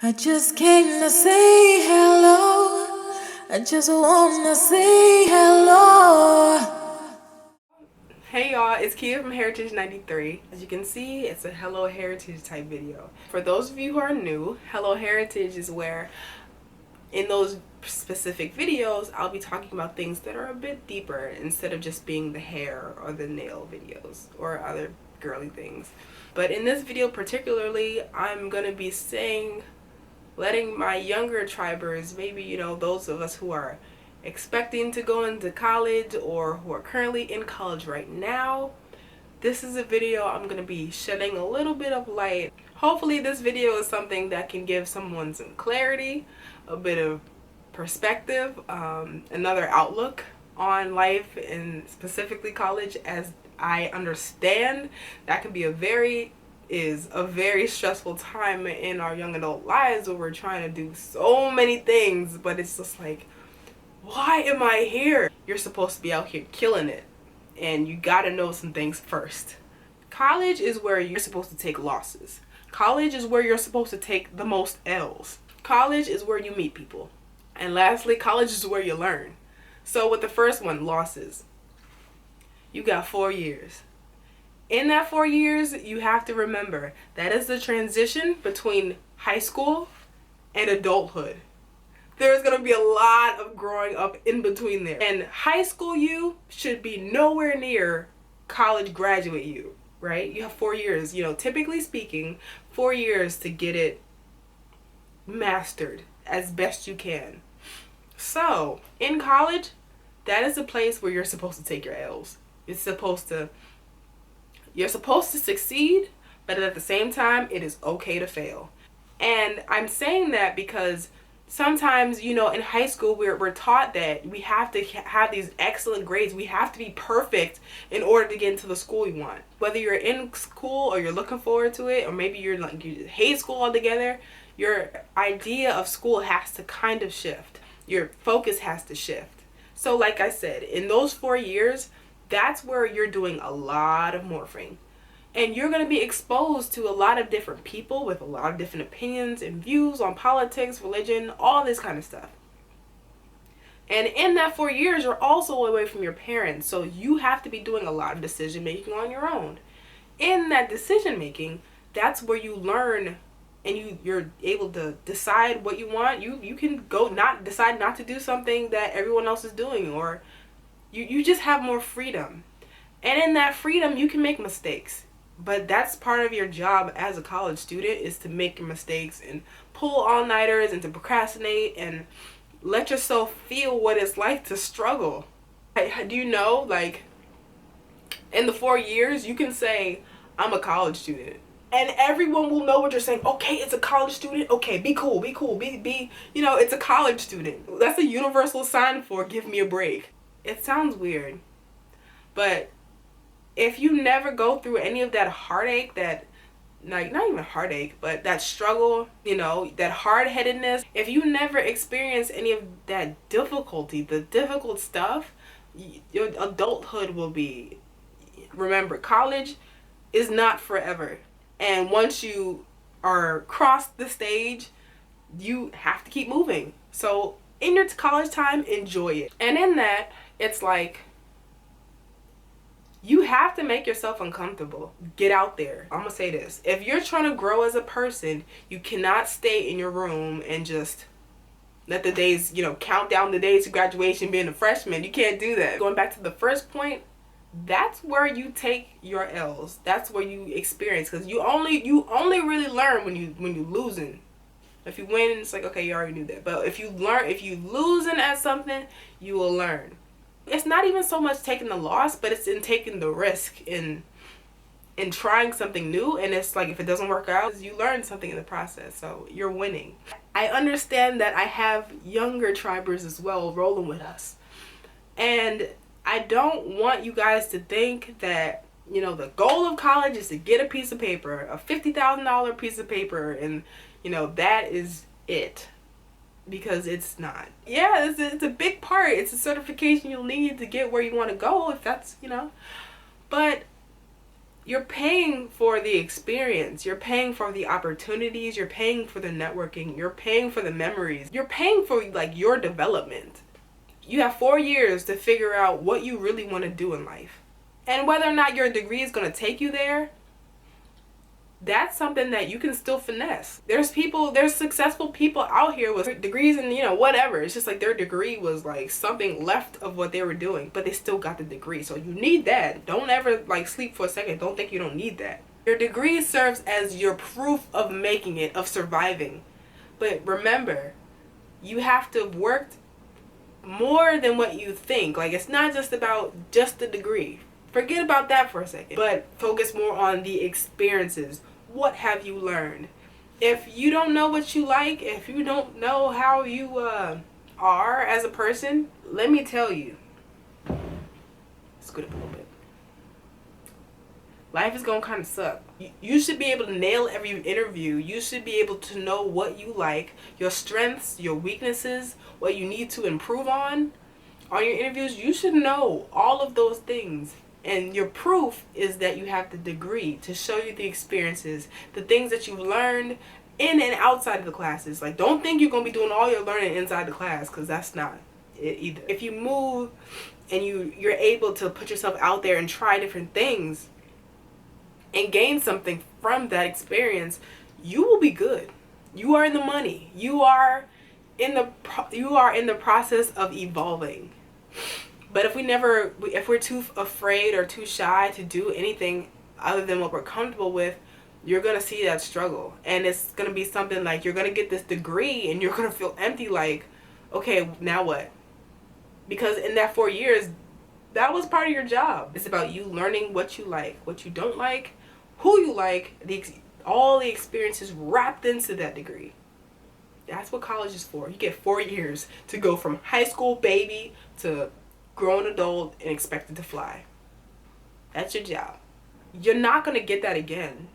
I just came to say hello. I just wanna say hello. Hey y'all, it's Kia from Heritage 93. As you can see, it's a Hello Heritage type video. For those of you who are new, Hello Heritage is where in those specific videos, I'll be talking about things that are a bit deeper instead of just being the hair or the nail videos or other girly things. But in this video particularly, I'm gonna be letting my younger tribers, maybe, those of us who are expecting to go into college or who are currently in college right now, this is a video I'm going to be shedding a little bit of light. Hopefully this video is something that can give someone some clarity, a bit of perspective, another outlook on life and specifically college. As I understand, that can be a very stressful time in our young adult lives where we're trying to do so many things, but it's just like, why am I here? You're supposed to be out here killing it, and you gotta know some things first. College is where you're supposed to take losses. College is where you're supposed to take the most L's. College is where you meet people. And lastly, college is where you learn. So with the first one, losses, you got 4 years. In that 4 years, you have to remember that is the transition between high school and adulthood. There's going to be a lot of growing up in between there. And high school you should be nowhere near college graduate you, right? You have 4 years, typically speaking, 4 years to get it mastered as best you can. So, in college, that is the place where you're supposed to take your L's. You're supposed to succeed, but at the same time, it is okay to fail. And I'm saying that because sometimes, in high school, we're taught that we have to have these excellent grades. We have to be perfect in order to get into the school we want. Whether you're in school or you're looking forward to it, or maybe you hate school altogether, your idea of school has to kind of shift. Your focus has to shift. So like I said, in those 4 years, that's where you're doing a lot of morphing. And you're going to be exposed to a lot of different people with a lot of different opinions and views on politics, religion, all this kind of stuff. And in that 4 years, you're also away from your parents. So you have to be doing a lot of decision making on your own. In that decision making, that's where you learn and you're able to decide what you want. You can decide not to do something that everyone else is doing, or you just have more freedom. And in that freedom, you can make mistakes. But that's part of your job as a college student, is to make your mistakes and pull all-nighters and to procrastinate and let yourself feel what it's like to struggle. Do you know, in the 4 years, you can say, I'm a college student. And everyone will know what you're saying. Okay, it's a college student. Okay, be cool, be, it's a college student. That's a universal sign for give me a break. It sounds weird, but if you never go through any of that heartache, not even heartache, but that struggle, that hard-headedness, if you never experience any of that difficulty, the difficult stuff, your adulthood will be, remember, college is not forever. And once you are crossed the stage, you have to keep moving. So in your college time, enjoy it. And in that, it's like, you have to make yourself uncomfortable. Get out there. I'm gonna say this. If you're trying to grow as a person, you cannot stay in your room and just let the days, count down the days to graduation being a freshman. You can't do that. Going back to the first point, that's where you take your L's. That's where you experience, because you only really learn when you losing. If you win, it's like, okay, you already knew that. But if you losing at something, you will learn. It's not even so much taking the loss, but it's in taking the risk in trying something new. And it's like, if it doesn't work out, you learn something in the process. So you're winning. I understand that I have younger tribers as well rolling with us. And I don't want you guys to think that, the goal of college is to get a piece of paper, a $50,000 piece of paper, and, that is it. Because it's not. Yeah, it's a big part. It's a certification you'll need to get where you want to go, if that's, but You're paying for the experience. You're paying for the opportunities. You're paying for the networking. You're paying for the memories. You're paying for like your development. You have 4 years to figure out what you really want to do in life. And whether or not your degree is going to take you there, that's something that you can still finesse. There's successful people out here with degrees and, whatever. It's just like their degree was like something left of what they were doing, but they still got the degree. So you need that. Don't ever like sleep for a second. Don't think you don't need that. Your degree serves as your proof of making it, of surviving. But remember, you have to have worked more than what you think. Like, it's not just about just the degree. Forget about that for a second. But focus more on the experiences. What have you learned? If you don't know what you like, if you don't know how you are as a person, let me tell you. Scoot up a little bit. Life is gonna kind of suck. You should be able to nail every interview. You should be able to know what you like, your strengths, your weaknesses, what you need to improve on your interviews. You should know all of those things. And your proof is that you have the degree to show you the experiences, the things that you've learned in and outside of the classes. Like, don't think you're going to be doing all your learning inside the class, because that's not it either. If you move and you're able to put yourself out there and try different things and gain something from that experience, you will be good. You are in the money. You are in the process of evolving. But if we're too afraid or too shy to do anything other than what we're comfortable with, you're going to see that struggle. And it's going to be something like you're going to get this degree and you're going to feel empty, like, okay, now what? Because in that 4 years, that was part of your job. It's about you learning what you like, what you don't like, who you like, all the experiences wrapped into that degree. That's what college is for. You get 4 years to go from high school baby to grown adult and expected to fly. That's your job. You're not going to get that again.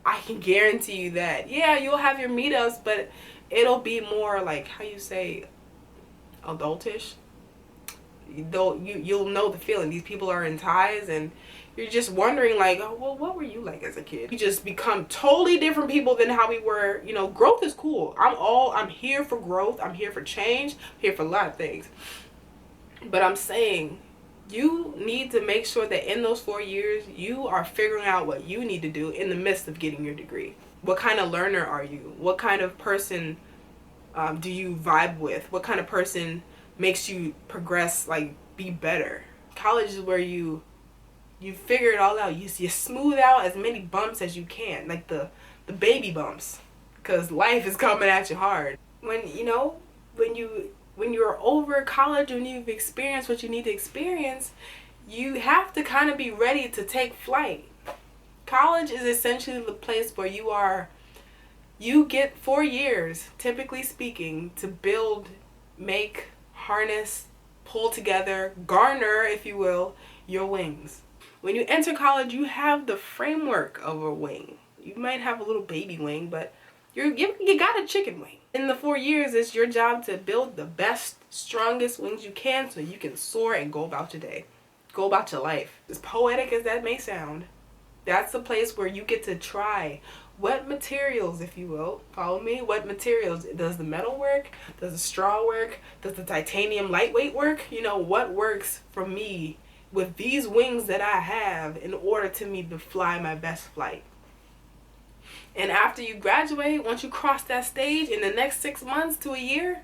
I can guarantee you that. Yeah, you'll have your meetups, but it'll be more like, how you say, adultish. You'll know the feeling. These people are in ties and you're just wondering like, oh, well, what were you like as a kid? You just become totally different people than how we were. Growth is cool. I'm here for growth. I'm here for change. I'm here for a lot of things. But I'm saying you need to make sure that in those 4 years, you are figuring out what you need to do in the midst of getting your degree. What kind of learner are you? What kind of person do you vibe with? What kind of person makes you progress, like be better? College is where you figure it all out. You smooth out as many bumps as you can, like the baby bumps, because life is coming at you hard. When you're over college, when you've experienced what you need to experience, you have to kind of be ready to take flight. College is essentially the place where you get 4 years, typically speaking, to build, make, harness, pull together, garner, if you will, your wings. When you enter college, you have the framework of a wing. You might have a little baby wing, but you got a chicken wing. In the 4 years, it's your job to build the best, strongest wings you can so you can soar and go about your day. Go about your life. As poetic as that may sound, that's the place where you get to try what materials, if you will, follow me, what materials. Does the metal work? Does the straw work? Does the titanium lightweight work? What works for me with these wings that I have in order to me to fly my best flight. And after you graduate, once you cross that stage, in the next 6 months to a year,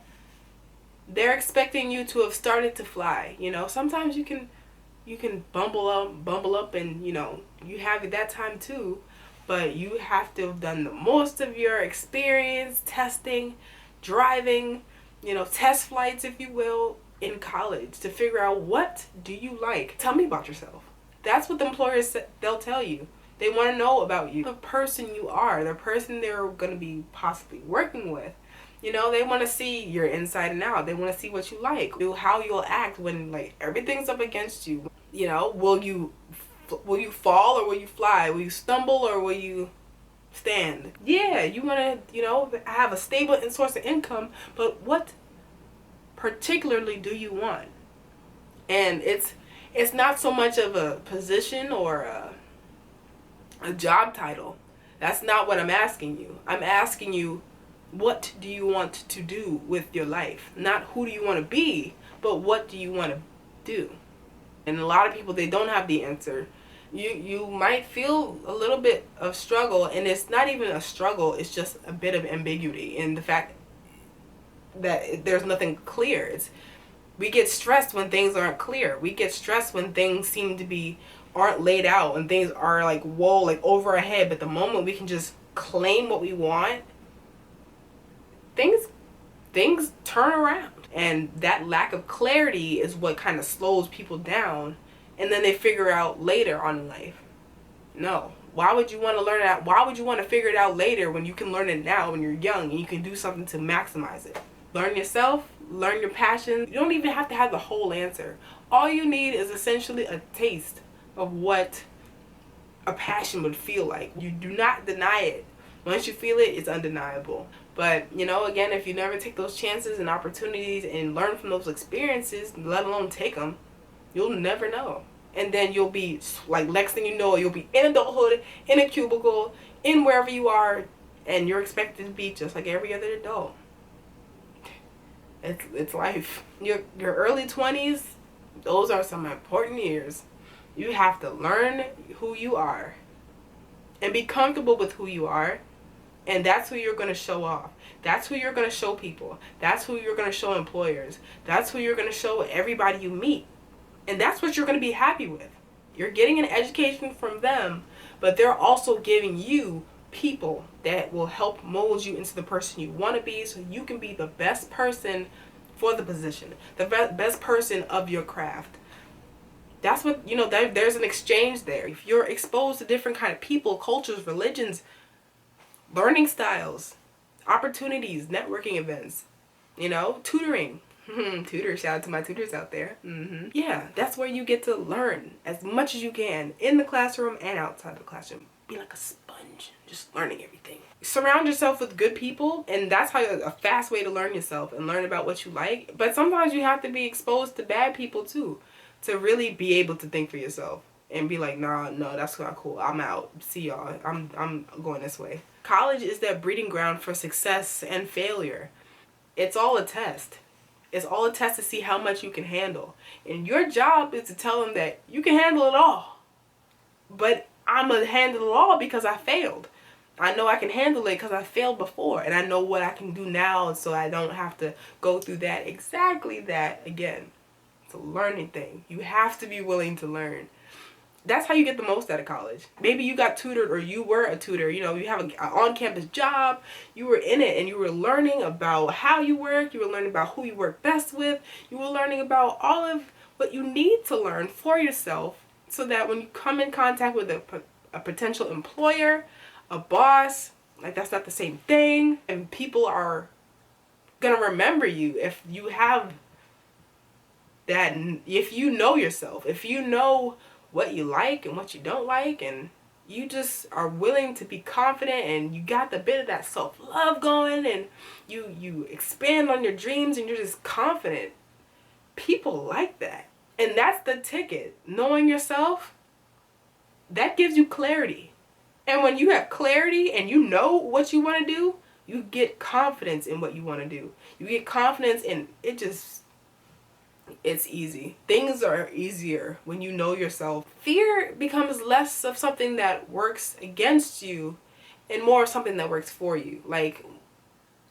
they're expecting you to have started to fly. Sometimes you can bumble up and, you have that time too. But you have to have done the most of your experience, testing, driving, test flights, if you will, in college to figure out what do you like. Tell me about yourself. That's what the employers, they'll tell you. They want to know about you, the person you are, the person they're going to be possibly working with. They want to see your inside and out. They want to see what you like, how you'll act when like everything's up against you. Will you fall or will you fly? Will you stumble or will you stand? Yeah, you want to, have a stable source of income, but what particularly do you want? And it's not so much of a position or a job title. That's not what I'm asking you. I'm asking you, what do you want to do with your life? Not who do you want to be, but what do you want to do? And a lot of people, they don't have the answer. You might feel a little bit of struggle, and it's not even a struggle, it's just a bit of ambiguity in the fact that there's nothing clear. We get stressed when things aren't clear. We get stressed when things seem to be aren't laid out and things are like, whoa, like over our head. But the moment we can just claim what we want, things turn around. And that lack of clarity is what kind of slows people down, and then they figure out later on in life. No. Why would you want to learn that? Why would you want to figure it out later when you can learn it now when you're young and you can do something to maximize it? Learn yourself, learn your passion. You don't even have to have the whole answer. All you need is essentially a taste of what a passion would feel like. You do not deny it. Once you feel it, it's undeniable. But, again, if you never take those chances and opportunities and learn from those experiences, let alone take them, you'll never know. And then you'll be, like, next thing you know, you'll be in adulthood, in a cubicle, in wherever you are, and you're expected to be just like every other adult. It's life. Your early 20s, those are some important years. You have to learn who you are and be comfortable with who you are. And that's who you're going to show off. That's who you're going to show people. That's who you're going to show employers. That's who you're going to show everybody you meet. And that's what you're going to be happy with. You're getting an education from them, but they're also giving you people that will help mold you into the person you want to be, so you can be the best person for the position, the best person of your craft. That's what, there's an exchange there. If you're exposed to different kind of people, cultures, religions, learning styles, opportunities, networking events, tutoring. Tutor, shout out to my tutors out there. Yeah, that's where you get to learn as much as you can in the classroom and outside the classroom. Be like a sponge, just learning everything. Surround yourself with good people, and that's how a fast way to learn yourself and learn about what you like. But sometimes you have to be exposed to bad people too, to really be able to think for yourself and be like, no, that's not cool. I'm out. See y'all. I'm going this way. College is that breeding ground for success and failure. It's all a test. It's all a test to see how much you can handle. And your job is to tell them that you can handle it all. But I'm going to handle it all because I failed. I know I can handle it because I failed before. And I know what I can do now, so I don't have to go through exactly that again. It's a learning thing. You have to be willing to learn. That's how you get the most out of college. Maybe you got tutored, or you were a tutor. You have an on-campus job. You were in it and you were learning about how you work. You were learning about who you work best with. You were learning about all of what you need to learn for yourself, so that when you come in contact with a potential employer, a boss, like, that's not the same thing. And people are going to remember you if you have that, if you know yourself, if you know what you like and what you don't like, and you just are willing to be confident, and you got the bit of that self-love going, and you expand on your dreams, and you're just confident. People like that. And that's the ticket. Knowing yourself, that gives you clarity. And when you have clarity and you know what you want to do, you get confidence in what you want to do. You get confidence in it. It's easy. Things are easier when you know yourself. Fear becomes less of something that works against you and more of something that works for you. Like,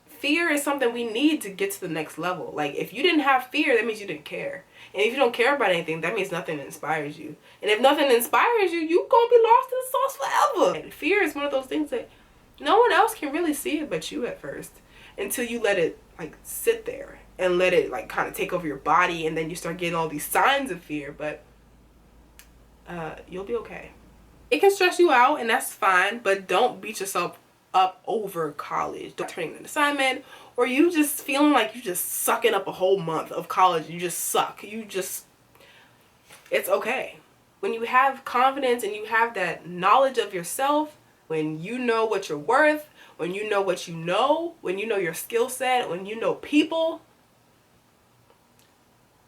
fear is something we need to get to the next level. Like, if you didn't have fear, that means you didn't care. And if you don't care about anything, that means nothing inspires you. And if nothing inspires you, you're going to be lost in the sauce forever. And fear is one of those things that no one else can really see it but you at first, until you let it, like, sit there and let it, like, kind of take over your body, and then you start getting all these signs of fear. But you'll be okay. It can stress you out, and that's fine, but don't beat yourself up over college. Don't turning an assignment, or you just feeling like you just sucking up a whole month of college. You just suck. It's okay. When you have confidence and you have that knowledge of yourself, when you know what you're worth, when you know what you know, when you know your skill set, when you know people,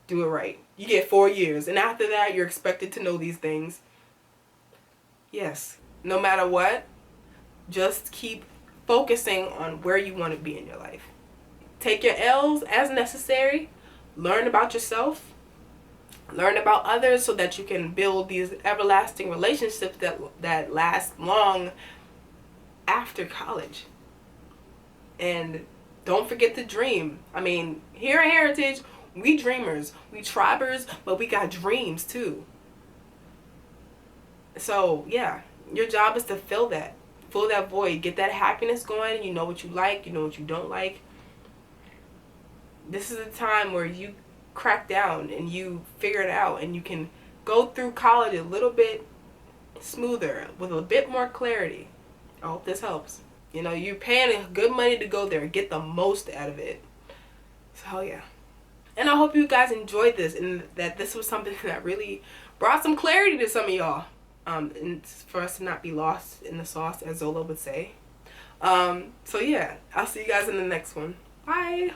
do it right. You get 4 years, and after that, you're expected to know these things. Yes, no matter what, just keep focusing on where you want to be in your life. Take your L's as necessary. Learn about yourself. Learn about others so that you can build these everlasting relationships that last long after college. And don't forget to dream. I mean, here at Heritage, we dreamers, we tribers, but we got dreams too. So yeah, your job is to fill that void, get that happiness going. You know what you like, you know what you don't like. This is a time where you crack down and you figure it out, and you can go through college a little bit smoother with a bit more clarity. I hope this helps. You know, you're paying good money to go there. Get the most out of it. So yeah. And I hope you guys enjoyed this, and that this was something that really brought some clarity to some of y'all. And for us to not be lost in the sauce, as Zola would say. So yeah, I'll see you guys in the next one. Bye.